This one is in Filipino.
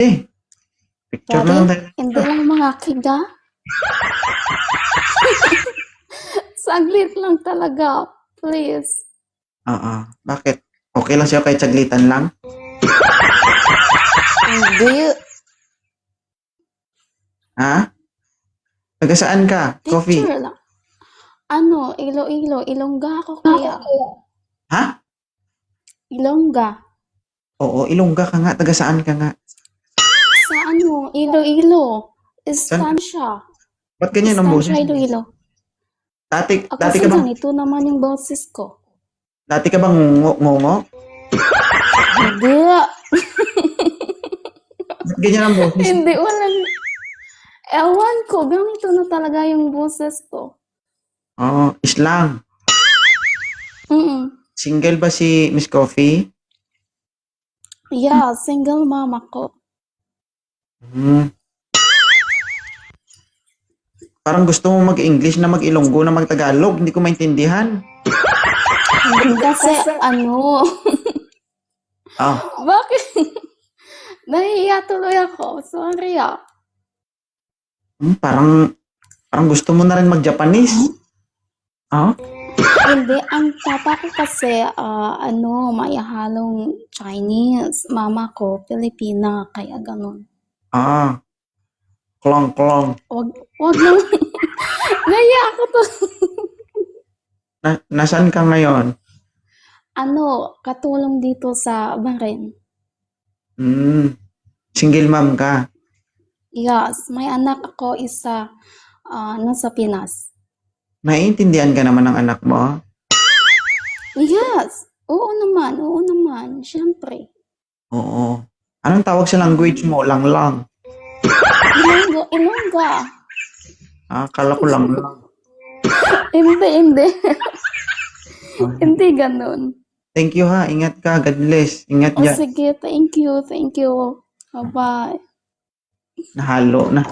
Eh, picture na Daddy, lang tayo. hindi lang mga kiga. Saglit lang talaga. Please. Oo. Bakit? Okay lang sa'yo kahit saglitan lang? Hindi. Ha? Taga saan ka? Coffee? Picture lang. Ano, Iloilo. Ilongga ako kaya. Ha? Ilongga. Oo, Ilongga ka nga. Taga saan ka nga? Sa ano, Iloilo. Saan? Estancia. Ba't ganyan ang boses Estancia, mo? Iloilo. Dati Kasi ka bang, ganito naman yung boses ko. dati ka bang ngungo? Hindi. Ba't ganyan ang boses mo? Hindi, walang... Ewan ko, ganito na talaga yung boses ko. Oo, islang. Mm. Single ba si Miss Coffee? Yeah, single mama ko. Hmm. Parang gusto mo mag-English na mag-Ilonggo na mag-Tagalog. Hindi ko maintindihan. Kasi ano, Ah, bakit? Nahihiya tuloy ako. Sorry ah. parang gusto mo na rin mag-Japanese. Ah? Hindi, ang papa ko kasi, ano, may halong Chinese. Mama ko, Pilipina, kaya ganun. Ah. Klong. Wag na. Nahiya ako to. Nasaan ka ngayon? Ano, katulong dito sa Bahrain. Single mom ka. Yes, may anak ako isa nasa Pinas. Naiintindihan ka naman ng anak mo? Yes, oo naman, syempre. Oo. Anong tawag sa language mo? Lang. Ilongga. Akala ko lang. Hindi. Hindi ganun. Thank you ha. Ingat ka. God bless. Ingat O dyan. sige, thank you. Bye-bye. Nahalo na.